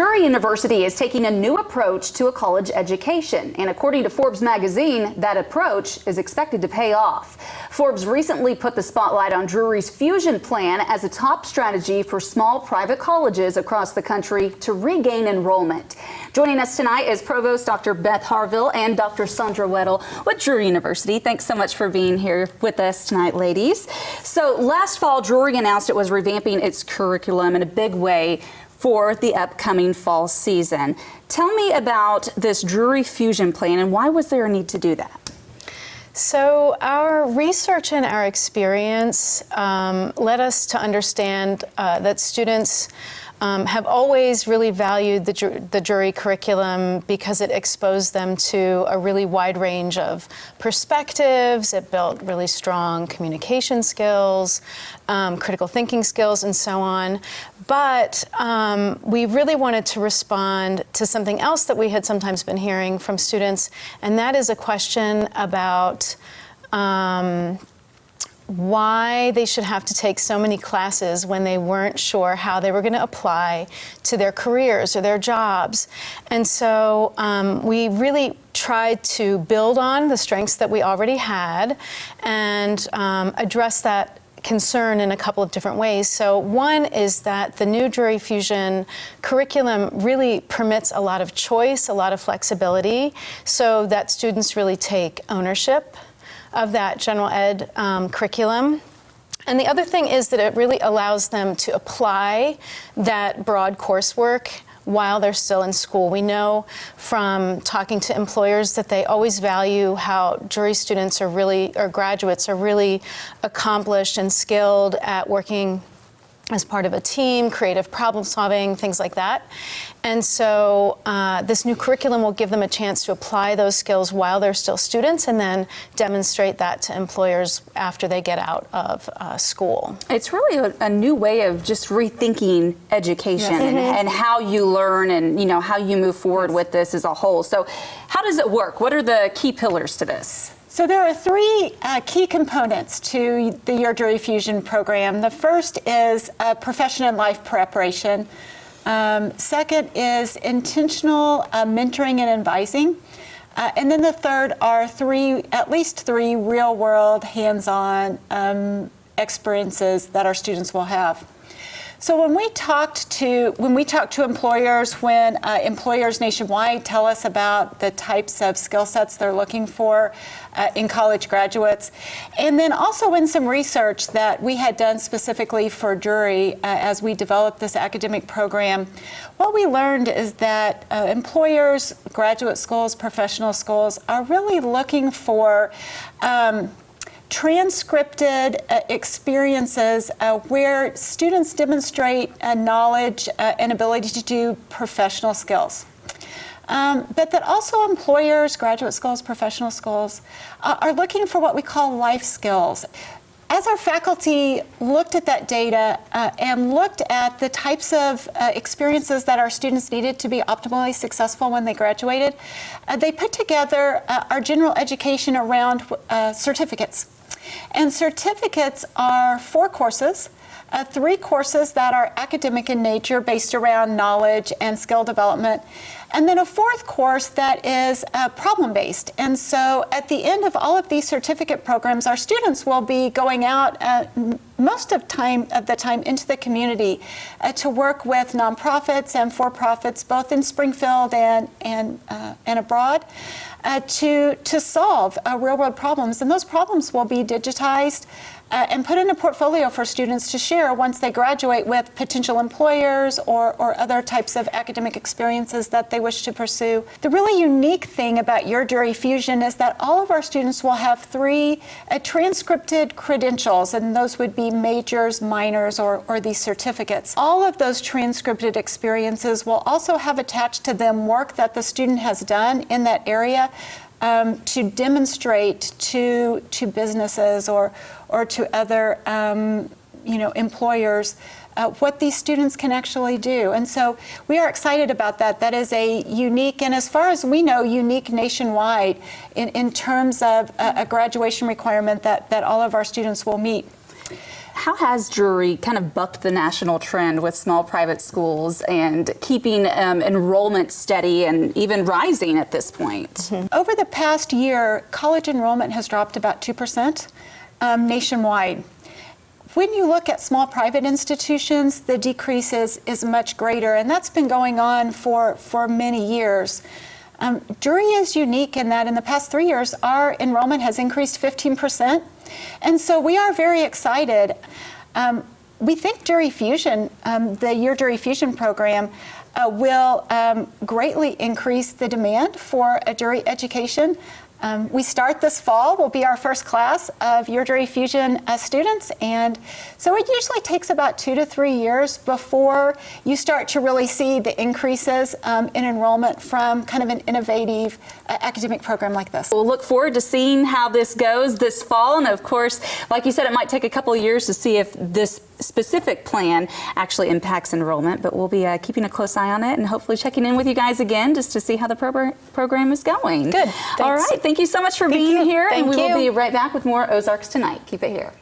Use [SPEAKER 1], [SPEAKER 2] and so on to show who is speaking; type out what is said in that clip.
[SPEAKER 1] Drury University is taking a new approach to a college education, and according to Forbes magazine, that approach is expected to pay off. Forbes recently put the spotlight on Drury's Fusion Plan as a top strategy for small private colleges across the country to regain enrollment. Joining us tonight is Provost Dr. Beth Harville and Dr. Sandra Weddle with Drury University. Thanks so much for being here with us tonight, ladies. So last fall, Drury announced it was revamping its curriculum in a big way for the upcoming fall season. Tell me about this Drury Fusion Plan and why was there a need to do that?
[SPEAKER 2] So our research and our experience led us to understand that students have always really valued the Drury curriculum because it exposed them to a really wide range of perspectives. It built really strong communication skills, critical thinking skills, and so on. But we really wanted to respond to something else that we had sometimes been hearing from students, and that is a question about why they should have to take so many classes when they weren't sure how they were going to apply to their careers or their jobs. And so we really tried to build on the strengths that we already had and address that concern in a couple of different ways. So one is that the new Drury Fusion curriculum really permits a lot of choice, a lot of flexibility, so that students really take ownership of that general ed curriculum. And the other thing is that it really allows them to apply that broad coursework while they're still in school. We know from talking to employers that they always value how Drury students are really, or graduates are really accomplished and skilled at working as part of a team, creative problem solving, things like that. And so this new curriculum will give them a chance to apply those skills while they're still students and then demonstrate that to employers after they get out of school.
[SPEAKER 1] It's really a new way of just rethinking education. Yes. and how you learn and how you move forward with this as a whole. So how does it work? What are the key pillars to this?
[SPEAKER 3] So there are three key components to the Your Drury Fusion program. The first is profession and life preparation. Second is intentional mentoring and advising. And then the third are at least three real-world, hands-on experiences that our students will have. So when we talk to employers, when employers nationwide tell us about the types of skill sets they're looking for in college graduates, and then also in some research that we had done specifically for Drury as we developed this academic program, what we learned is that employers, graduate schools, professional schools are really looking for transcripted experiences where students demonstrate knowledge and ability to do professional skills. But that also employers, graduate schools, professional schools are looking for what we call life skills. As our faculty looked at that data and looked at the types of experiences that our students needed to be optimally successful when they graduated, they put together our general education around certificates. And certificates are 4 courses, 3 courses that are academic in nature based around knowledge and skill development, and then a 4th course that is problem-based. And so at the end of all of these certificate programs, our students will be going out most of the time into the community to work with nonprofits and for-profits, both in Springfield and abroad, to solve real-world problems. And those problems will be digitized and put in a portfolio for students to share once they graduate with potential employers or other types of academic experiences that they wish to pursue. The really unique thing about Your Drury Fusion is that all of our students will have 3 transcripted credentials, and those would be majors, minors, or these certificates. All of those transcripted experiences will also have attached to them work that the student has done in that area to demonstrate to businesses or to other employers what these students can actually do. And so we are excited about that. That is a unique, and as far as we know, unique nationwide in terms of a graduation requirement that all of our students will meet.
[SPEAKER 1] How has Drury kind of bucked the national trend with small private schools and keeping enrollment steady and even rising at this point?
[SPEAKER 3] Over the past year, college enrollment has dropped about 2% nationwide. When you look at small private institutions, the decrease is much greater, and that's been going on for many years. Drury is unique in that in the past 3 years, our enrollment has increased 15%, and so we are very excited. We think Drury Fusion, the Your Drury Fusion program, will greatly increase the demand for a Drury education. We start this fall, will be our first class of Your Drury Fusion students, and so it usually takes about 2 to 3 years before you start to really see the increases in enrollment from kind of an innovative academic program like this.
[SPEAKER 1] We'll look forward to seeing how this goes this fall, and of course, like you said, it might take a couple of years to see if this specific plan actually impacts enrollment, but we'll be keeping a close eye on it and hopefully checking in with you guys again just to see how the program is going.
[SPEAKER 2] Good. Thanks.
[SPEAKER 1] All right. Thank you so much for being here,
[SPEAKER 2] Thank
[SPEAKER 1] and we will
[SPEAKER 2] you.
[SPEAKER 1] be right back with more Ozarks Tonight. Keep it here.